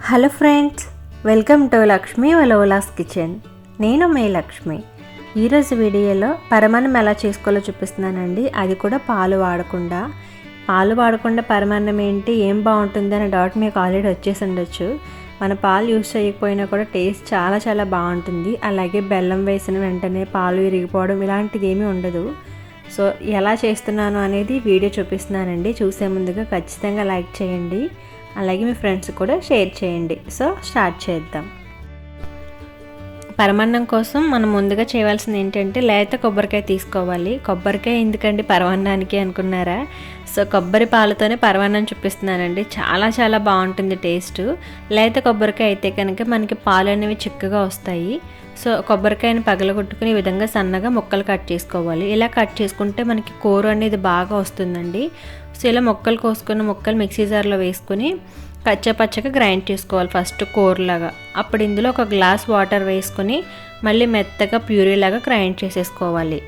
Hello friends, welcome to Lakshmi వలోలాస్ kitchen. నేను మీ లక్ష్మి. ఈరోజు వీడియోలో పరమాన్నం ఎలా చేసుకోవాలో చూపిస్తున్నానండి. అది కూడా పాలు వాడకుండా పరమాన్నం ఏంటి, ఏం బాగుంటుంది అనే డౌట్ మీకు ఆల్రెడీ వచ్చేసి ఉండొచ్చు. మన పాలు యూస్ చేయకపోయినా కూడా టేస్ట్ చాలా బాగుంటుంది. అలాగే బెల్లం వేసిన వెంటనే పాలు విరిగిపోవడం ఇలాంటిది ఏమీ ఉండదు. సో ఎలా చేస్తున్నాను అనేది వీడియో చూపిస్తున్నానండి. చూసే ముందుగా ఖచ్చితంగా లైక్ చేయండి, అలాగే మీ ఫ్రెండ్స్ కూడా షేర్ చేయండి. సో స్టార్ట్ చేద్దాం. పరమాన్నం కోసం మనం ముందుగా చేయవలసింది ఏంటంటే లేత కొబ్బరికాయ తీసుకోవాలి. కొబ్బరికాయ ఎందుకండి పరమాన్నానికి అనుకున్నారా? సో కొబ్బరి పాలతోనే పరమాన్నం చూపిస్తున్నానండి. చాలా బాగుంటుంది టేస్ట్. లేత కొబ్బరికాయ అయితే కనుక మనకి పాలు అనేవి చిక్కగా వస్తాయి. సో కొబ్బరికాయని పగలగొట్టుకుని ఈ విధంగా సన్నగా ముక్కలు కట్ చేసుకోవాలి. ఇలా కట్ చేసుకుంటే మనకి కూర అనేది బాగా వస్తుందండి. సో ఇలా ముక్కలు కోసుకున్న ముక్కలు మిక్సీ జార్లో వేసుకుని పచ్చగా గ్రైండ్ చేసుకోవాలి ఫస్ట్ కూరలాగా. అప్పుడు ఇందులో ఒక గ్లాస్ వాటర్ వేసుకొని మళ్ళీ మెత్తగా ప్యూరీలాగా గ్రైండ్ చేసేసుకోవాలి.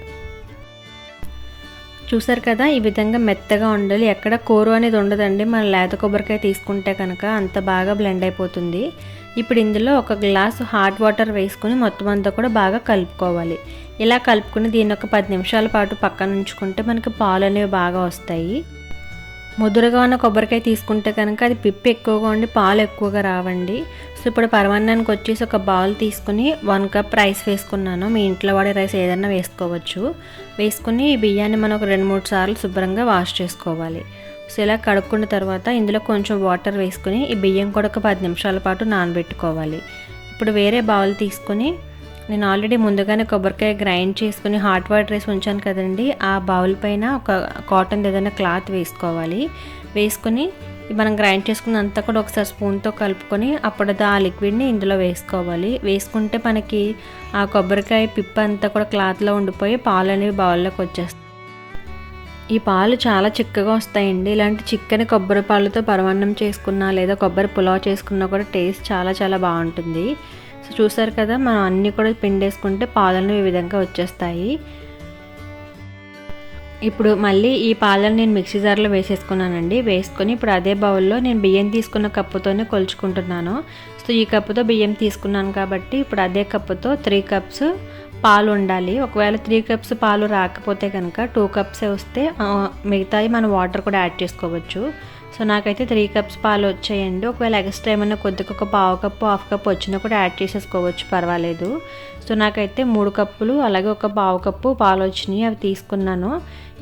చూసారు కదా, ఈ విధంగా మెత్తగా ఉండాలి. ఎక్కడ కూర అనేది ఉండదండి. మన లేత కొబ్బరికాయ తీసుకుంటే కనుక అంత బాగా బ్లెండ్ అయిపోతుంది. ఇప్పుడు ఇందులో ఒక గ్లాసు హాట్ వాటర్ వేసుకుని మొత్తం అంతా కూడా బాగా కలుపుకోవాలి. ఇలా కలుపుకుని దీన్ని ఒక 10 నిమిషాల పాటు పక్కన ఉంచుకుంటే మనకి పాలు అనేవి బాగా వస్తాయి. ముదురుగా ఉన్న కొబ్బరికాయ తీసుకుంటే కనుక అది పిప్పి ఎక్కువగా ఉండి పాలు ఎక్కువగా రావండి. సో ఇప్పుడు పరమాన్నానికి వచ్చేసి ఒక బౌల్ తీసుకుని 1 కప్ రైస్ వేసుకున్నాను. మీ ఇంట్లో వాడే రైస్ ఏదైనా వేసుకోవచ్చు. వేసుకుని ఈ బియ్యాన్ని మనం ఒక 2-3 సార్లు శుభ్రంగా వాష్ చేసుకోవాలి. సో ఇలా కడుక్కున్న తర్వాత ఇందులో కొంచెం వాటర్ వేసుకుని ఈ బియ్యం కూడా ఒక 10 నిమిషాల పాటు నానబెట్టుకోవాలి. ఇప్పుడు వేరే బౌల్ తీసుకుని నేను ఆల్రెడీ ముందుగానే కొబ్బరికాయ గ్రైండ్ చేసుకుని హాట్ వాటర్ వేసి ఉంచాను కదండి. ఆ బౌల్ పైన ఒక కాటన్ ఏదైనా క్లాత్ వేసుకోవాలి. వేసుకుని మనం గ్రైండ్ చేసుకున్నంతా కూడా ఒకసారి స్పూన్తో కలుపుకొని అప్పుడు ఆ లిక్విడ్ని ఇందులో వేసుకోవాలి. వేసుకుంటే మనకి ఆ కొబ్బరికాయ పిప్ప అంతా కూడా క్లాత్లో ఉండిపోయి పాలు అనేవి బౌల్లోకి వచ్చేస్తాయి. ఈ పాలు చాలా చిక్కగా వస్తాయండి. ఇలాంటి చిక్కని కొబ్బరి పాలతో పరమాన్నం చేసుకున్నా లేదా కొబ్బరి పులావ్ చేసుకున్నా కూడా టేస్ట్ చాలా బాగుంటుంది. సో చూసారు కదా, మనం అన్నీ కూడా పిండేసుకుంటే పాలను ఈ విధంగా వచ్చేస్తాయి. ఇప్పుడు మళ్ళీ ఈ పాలను నేను మిక్సీ జార్లో వేసేసుకున్నానండి. వేసుకొని ఇప్పుడు అదే బౌల్లో నేను బియ్యం తీసుకున్న కప్పుతోనే కొలుచుకుంటున్నాను. సో ఈ కప్పుతో బియ్యం తీసుకున్నాను కాబట్టి ఇప్పుడు అదే కప్పుతో 3 కప్స్ పాలు ఉండాలి. ఒకవేళ 3 కప్స్ పాలు రాకపోతే కనుక 2 కప్సే వస్తే మిగతాయి మనం వాటర్ కూడా యాడ్ చేసుకోవచ్చు. సో నాకైతే 3 కప్స్ పాలు వచ్చాయండి. ఒకవేళ ఎక్స్ట్రా ఏమైనా కొద్దిగా ఒక 1/2 కప్పు 1/2 కప్పు వచ్చినా కూడా యాడ్ చేసేసుకోవచ్చు, పర్వాలేదు. సో నాకైతే 3 కప్పులు అలాగే ఒక 1/2 కప్పు పాలు వచ్చినాయి, అవి తీసుకున్నాను.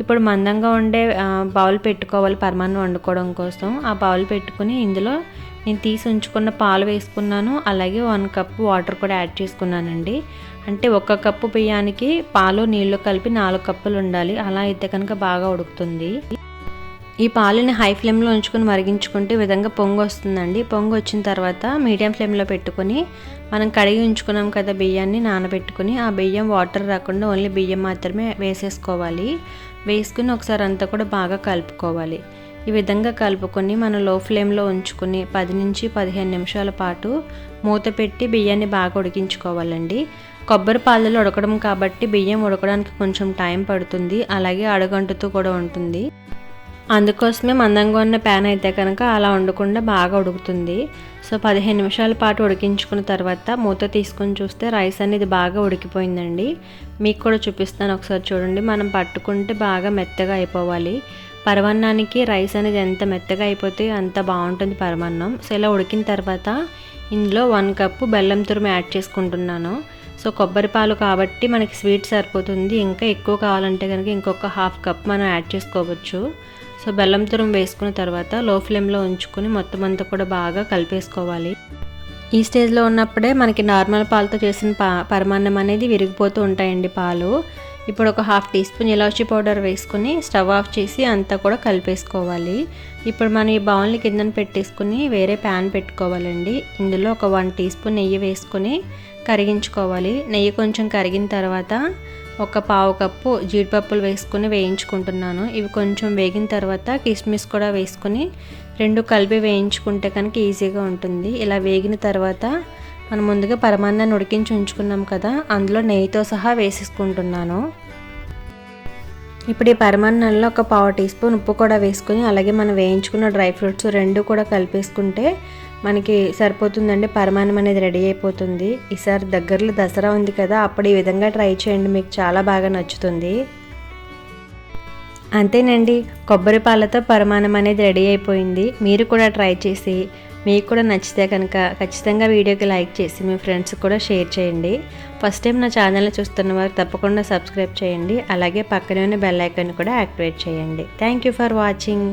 ఇప్పుడు మందంగా ఉండే బౌల్ పెట్టుకోవాలి పరమాన్నం వండుకోవడం కోసం. ఆ బౌల్ పెట్టుకుని ఇందులో నేను తీసి ఉంచుకున్న పాలు వేసుకున్నాను. అలాగే 1 కప్పు వాటర్ కూడా యాడ్ చేసుకున్నానండి. అంటే 1 కప్పు బియ్యానికి పాలు నీళ్లు కలిపి 4 కప్పులు ఉండాలి. అలా అయితే కనుక బాగా ఉడుకుతుంది. ఈ పాలని హై ఫ్లేమ్లో ఉంచుకొని మరిగించుకుంటే ఈ విధంగా పొంగు వస్తుందండి. పొంగు వచ్చిన తర్వాత మీడియం ఫ్లేమ్లో పెట్టుకొని మనం కడిగి ఉంచుకున్నాం కదా బియ్యాన్ని, నానబెట్టుకుని ఆ బియ్యం వాటర్ రాకుండా ఓన్లీ బియ్యం మాత్రమే వేసేసుకోవాలి. వేసుకుని ఒకసారి అంతా కూడా బాగా కలుపుకోవాలి. ఈ విధంగా కలుపుకొని మనం లో ఫ్లేమ్లో ఉంచుకుని 10 నుంచి 15 నిమిషాల పాటు మూత పెట్టి బియ్యాన్ని బాగా ఉడికించుకోవాలండి. కొబ్బరి పాలలో ఉడకడం కాబట్టి బియ్యం ఉడకడానికి కొంచెం టైం పడుతుంది. అలాగే అడుగంటుతూ కూడా ఉంటుంది. అందుకోసమే మందంగా ఉన్న ప్యాన్ అయితే కనుక అలా ఉండకుండా బాగా ఉడుకుతుంది. సో 15 నిమిషాల పాటు ఉడికించుకున్న తర్వాత మూత తీసుకొని చూస్తే రైస్ అనేది బాగా ఉడికిపోయిందండి. మీకు కూడా చూపిస్తాను, ఒకసారి చూడండి. మనం పట్టుకుంటే బాగా మెత్తగా అయిపోవాలి. పరమాన్నానికి రైస్ అనేది ఎంత మెత్తగా అయిపోతే అంత బాగుంటుంది పరమాన్నం. సో ఇలా ఉడికిన తర్వాత ఇందులో 1 కప్పు బెల్లం తురుము యాడ్ చేసుకుంటున్నాను. సో కొబ్బరి పాలు కాబట్టి మనకి స్వీట్ సరిపోతుంది. ఇంకా ఎక్కువ కావాలంటే కనుక ఇంకొక 1/2 కప్ మనం యాడ్ చేసుకోవచ్చు. సో బెల్లం తురుము వేసుకున్న తర్వాత లో ఫ్లేమ్లో ఉంచుకొని మొత్తం అంతా కూడా బాగా కలిపేసుకోవాలి. ఈ స్టేజ్లో ఉన్నప్పుడే మనకి నార్మల్ పాలతో చేసిన పరమాన్నం అనేది విరిగిపోతూ ఉంటాయండి పాలు. ఇప్పుడు ఒక 1/2 టీ స్పూన్ ఇలాచీ పౌడర్ వేసుకుని స్టవ్ ఆఫ్ చేసి అంతా కూడా కలిపేసుకోవాలి. ఇప్పుడు మనం ఈ బౌల్ని కిందన పెట్టేసుకుని వేరే ప్యాన్ పెట్టుకోవాలండి. ఇందులో ఒక 1 టీ స్పూన్ నెయ్యి వేసుకొని కరిగించుకోవాలి. నెయ్యి కొంచెం కరిగిన తర్వాత ఒక 1/2 కప్పు జీడిపప్పులు వేసుకుని వేయించుకుంటున్నాను. ఇవి కొంచెం వేగిన తర్వాత కిస్మిస్ కూడా వేసుకుని 2 కలిపి వేయించుకుంటే కనుక ఈజీగా ఉంటుంది. ఇలా వేగిన తర్వాత మనం ముందుగా పరమాన్నాన్ని ఉడికించి ఉంచుకున్నాం కదా, అందులో నెయ్యితో సహా వేసేసుకుంటున్నాను. ఇప్పుడు ఈ పరమాన్నంలో ఒక 1/2 టీ స్పూన్ ఉప్పు కూడా వేసుకుని అలాగే మనం వేయించుకున్న డ్రై ఫ్రూట్స్ 2 కూడా కలిపేసుకుంటే మనకి సరిపోతుందండి. పరమాన్నం అనేది రెడీ అయిపోతుంది. ఈసారి దగ్గరలో దసరా ఉంది కదా, అప్పుడు ఈ విధంగా ట్రై చేయండి, మీకు చాలా బాగా నచ్చుతుంది. అంతేనండి, కొబ్బరి పాలతో పరమాన్నం అనేది రెడీ అయిపోయింది. మీరు కూడా ట్రై చేసి మీకు కూడా నచ్చితే కనుక ఖచ్చితంగా వీడియోకి లైక్ చేసి మీ ఫ్రెండ్స్కి కూడా షేర్ చేయండి. ఫస్ట్ టైం నా ఛానల్ని చూస్తున్న వారు తప్పకుండా సబ్స్క్రైబ్ చేయండి. అలాగే పక్కనే ఉన్న బెల్ ఐకాన్ కూడా యాక్టివేట్ చేయండి. Thank you for watching.